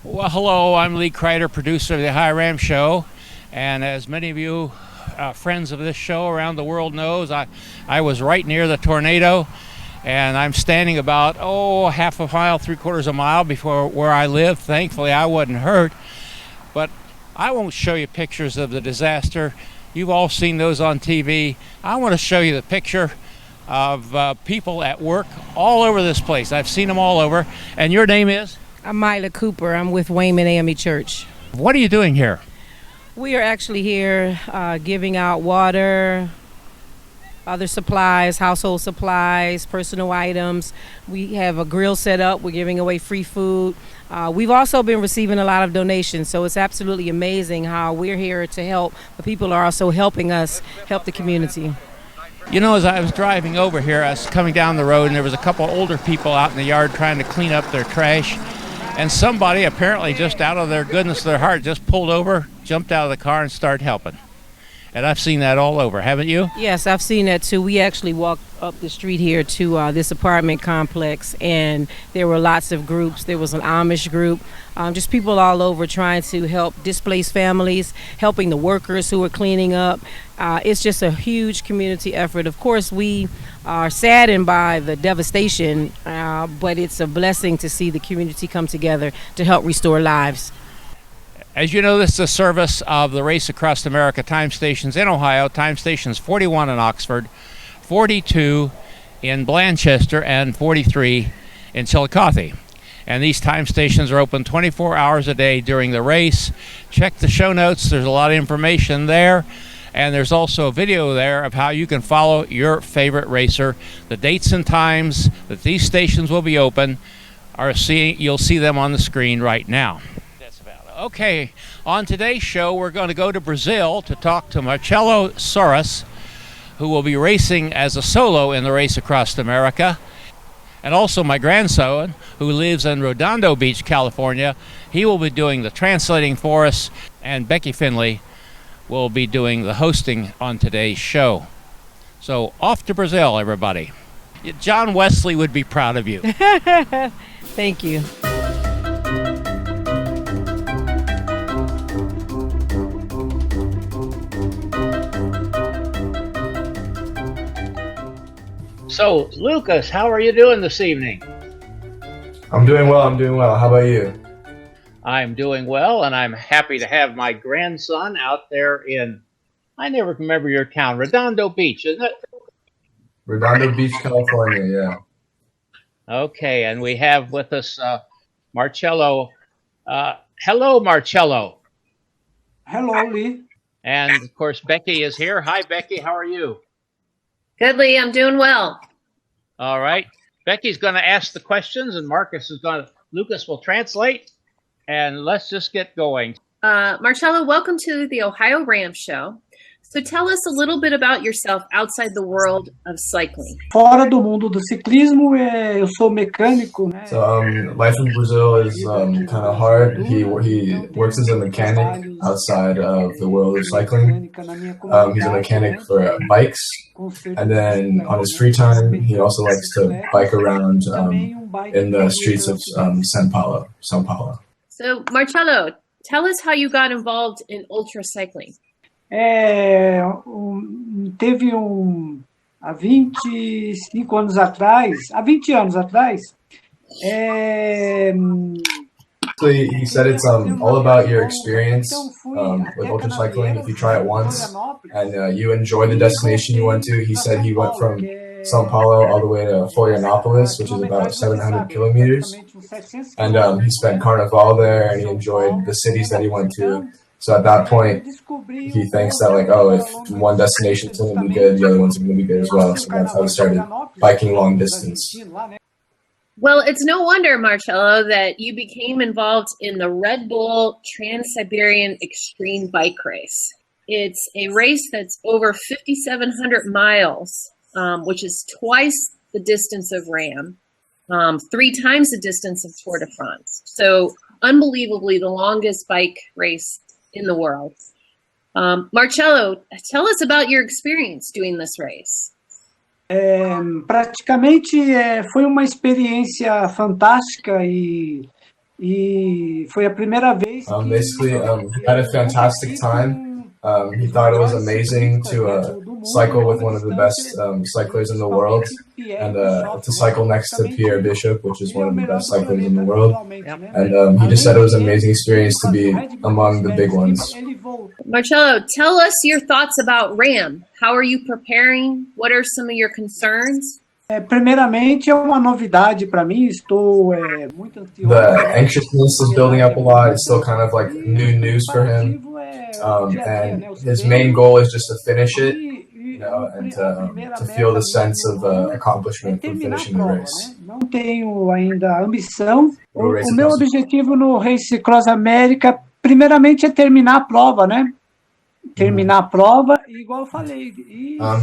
Well, hello, I'm Lee Kreider, producer of the OhioRAAM show, and as many of you friends of this show around the world knows, I was right near the tornado, and I'm standing about, half a mile, three-quarters of a mile before where I live. Thankfully, I wasn't hurt, but I won't show you pictures of the disaster. You've all seen those on TV. I want to show you the picture of people at work all over this place. I've seen them all over, and your name is? I'm Myla Cooper. I'm with Wayman AME Church. What are you doing here? We are actually here giving out water, other supplies, household supplies, personal items. We have a grill set up. We're giving away free food. We've also been receiving a lot of donations, so it's absolutely amazing how we're here to help, but people are also helping us help the community. You know, as I was driving over here, I was coming down the road, and there was a couple older people out in the yard trying to clean up their trash. And somebody, apparently just out of their goodness of their heart, just pulled over, jumped out of the car, and started helping. And I've seen that all over, haven't you? Yes, I've seen that too. We actually walked up the street here to this apartment complex, and there were lots of groups. There was an Amish group, just people all over trying to help displaced families, helping the workers who are cleaning up. It's just a huge community effort. Of course, we are saddened by the devastation, but it's a blessing to see the community come together to help restore lives. As you know, this is a service of the Race Across America time stations in Ohio. Time stations 41 in Oxford, 42 in Blanchester, and 43 in Chillicothe. And these time stations are open 24 hours a day during the race. Check the show notes. There's a lot of information there. And there's also a video there of how you can follow your favorite racer. The dates and times that these stations will be open you'll see them on the screen right now. Okay, on today's show, we're going to go to Brazil to talk to Marcelo Soares, who will be racing as a solo in the Race Across America. And also my grandson, who lives in Redondo Beach, California. He will be doing the translating for us, and Becky Finley will be doing the hosting on today's show. So off to Brazil, everybody. John Wesley would be proud of you. Thank you. So, Lucas, how are you doing this evening? I'm doing well. How about you? I'm doing well, and I'm happy to have my grandson out there in, I never remember your town, Redondo Beach, isn't it? Redondo Beach, California, yeah. Okay, and we have with us Marcelo. Hello, Marcelo. Hello, Lee. And, of course, Becky is here. Hi, Becky. How are you? Good, Lee. I'm doing well. All right. Becky's going to ask the questions, and Lucas will translate, and let's just get going. Marcelo, welcome to the OhioRAAM show. So tell us a little bit about yourself outside the world of cycling. Fora do mundo do ciclismo, eu sou mecânico, né? So life in Brazil is kind of hard. He works as a mechanic outside of the world of cycling. He's a mechanic for bikes, and then on his free time, he also likes to bike around in the streets of São Paulo. So Marcelo, tell us how you got involved in ultra cycling. Teve há 25 anos atrás, há 20 anos atrás. So he said it's all about your experience with ultra cycling. If you try it once and you enjoy the destination you went to, he said he went from São Paulo all the way to Florianopolis, which is about 700 kilometers. And he spent Carnival there, and he enjoyed the cities that he went to. So at that point, he thinks that if one destination is going to be good, the other one's going to be good as well. So that's how he started biking long distance. Well, it's no wonder, Marcelo, that you became involved in the Red Bull Trans-Siberian Extreme Bike Race. It's a race that's over 5,700 miles, which is twice the distance of RAAM, 3 times the distance of Tour de France. So unbelievably the longest bike race in the world. Marcelo, tell us about your experience doing this race. Praticamente foi uma experiência fantástica e E foi a primeira vez que Basically, he had a fantastic time. He thought it was amazing to cycle with one of the best cyclers in the world, and to cycle next to Pierre Bishop, which is one of the best cyclers in the world. And he just said it was an amazing experience to be among the big ones. Marcelo, tell us your thoughts about RAM. How are you preparing? What are some of your concerns? Primeiramente, é uma novidade para mim. Estou muito ansioso. The anxiousness is building up a lot. It's still kind of like new news for him. And his main goal is just to finish it, and to feel the sense of accomplishment from finishing the race. Não tenho ainda ambição. O meu objetivo no Race Cross América, primeiramente, é terminar a prova, né? Terminar a prova, e igual eu falei.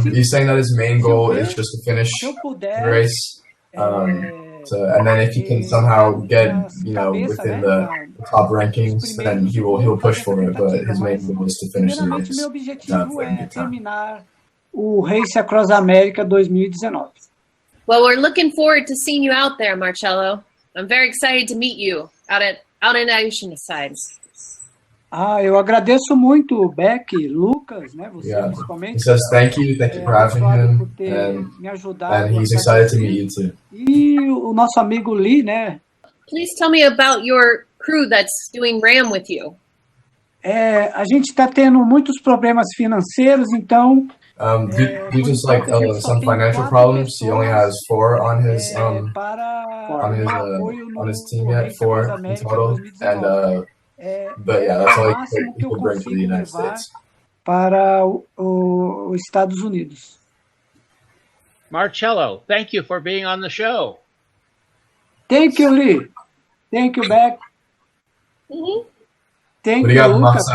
He's saying that his main goal is just to finish the race. And then if he can somehow get, within the top rankings, then he'll push for it. But his main goal is to finish the race. Meu objetivo é terminar o Race Across America 2019. Well, we're looking forward to seeing you out there, Marcelo. I'm very excited to meet you out in Oceanside. Eu agradeço muito, Beck, Lucas, né? Você principalmente. He says thank you for having him, and he's excited to meet you too. E o nosso amigo Lee, né? Please tell me about your crew that's doing RAM with you. A gente está tendo muitos problemas financeiros, então. Due to some financial problems, he only has 4 on his team yet, 4 in total, and. But yeah, that's all he could bring to the United States. Para os Estados Unidos. Marcelo, thank you for being on the show. Thank you, Lee. Thank you, Beck. Mm-hmm. Thank you, Lucas.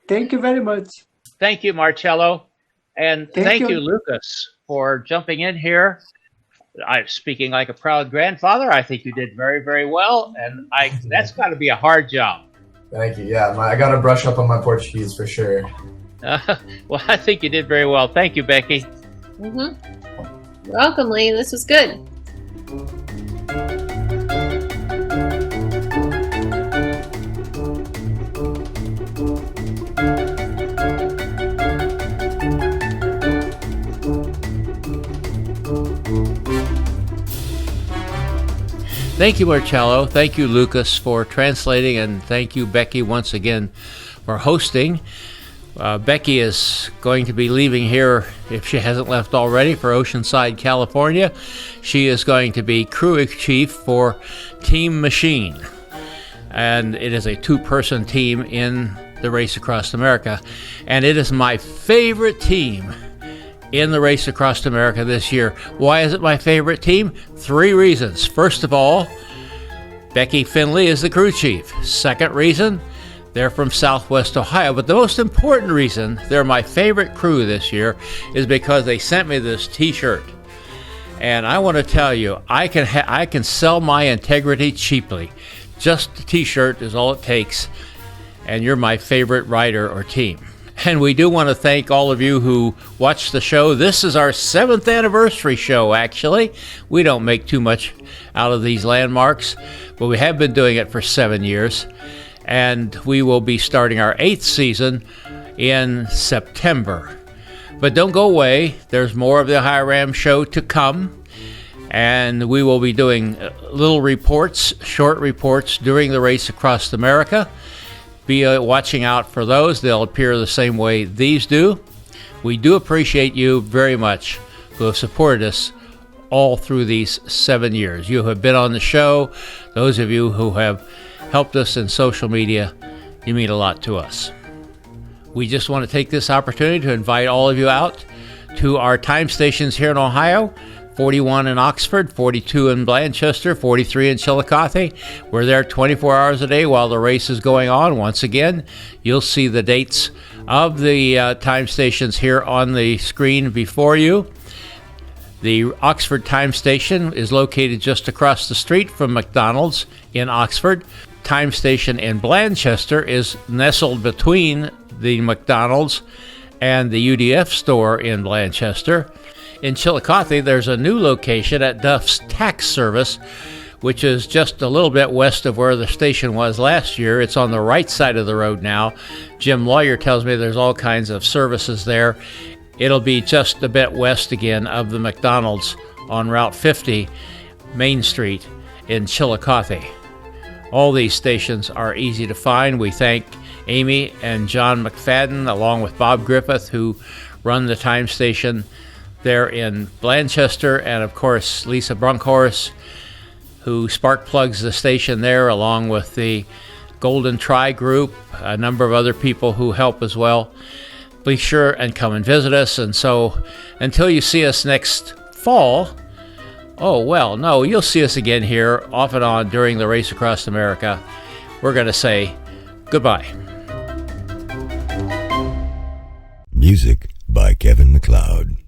Thank you very much. Thank you, Marcelo. And thank you, Lucas, for jumping in here. I'm speaking like a proud grandfather. I think you did very, very well. And that's got to be a hard job. Thank you. Yeah, I got to brush up on my Portuguese for sure. Well, I think you did very well. Thank you, Becky. Mm-hmm. Welcome, Lee. This was good. Thank you, Marcelo. Thank you, Lucas, for translating, and thank you, Becky, once again for hosting. Becky is going to be leaving here, if she hasn't left already, for Oceanside, California. She is going to be crew chief for Team Machine, and it is a 2-person team in the Race Across America, and it is my favorite team in the Race Across America this year. Why is it my favorite team? 3 reasons. First of all, Becky Finley is the crew chief. Second reason, they're from Southwest Ohio. But the most important reason they're my favorite crew this year is because they sent me this t-shirt. And I want to tell you, I can sell my integrity cheaply. Just a t-shirt is all it takes. And you're my favorite rider or team. And we do want to thank all of you who watched the show. This is our 7th anniversary show, actually. We don't make too much out of these landmarks, but we have been doing it for 7 years. And we will be starting our 8th season in September. But don't go away. There's more of the OhioRAAM show to come. And we will be doing little reports, short reports during the Race Across America. Be watching out for those. They'll appear the same way these do. We do appreciate you very much who have supported us all through these 7 years. You have been on the show. Those of you who have helped us in social media, you mean a lot to us. We just want to take this opportunity to invite all of you out to our time stations here in Ohio. 41 in Oxford, 42 in Blanchester, 43 in Chillicothe. We're there 24 hours a day while the race is going on. Once again, you'll see the dates of the time stations here on the screen before you. The Oxford time station is located just across the street from McDonald's in Oxford. Time station in Blanchester is nestled between the McDonald's and the UDF store in Blanchester. In Chillicothe, there's a new location at Duff's Tax Service, which is just a little bit west of where the station was last year. It's on the right side of the road now. Jim Lawyer tells me there's all kinds of services there. It'll be just a bit west again of the McDonald's on Route 50, Main Street in Chillicothe. All these stations are easy to find. We thank Amy and John McFadden, along with Bob Griffith, who run the time station there in Blanchester, and of course Lisa Brunkhorst, who spark plugs the station there, along with the Golden Tri group, a number of other people who help as well. Be sure and come and visit us. And so until you see us next fall, you'll see us again here off and on during the Race Across America. We're going to say goodbye. Music by Kevin MacLeod.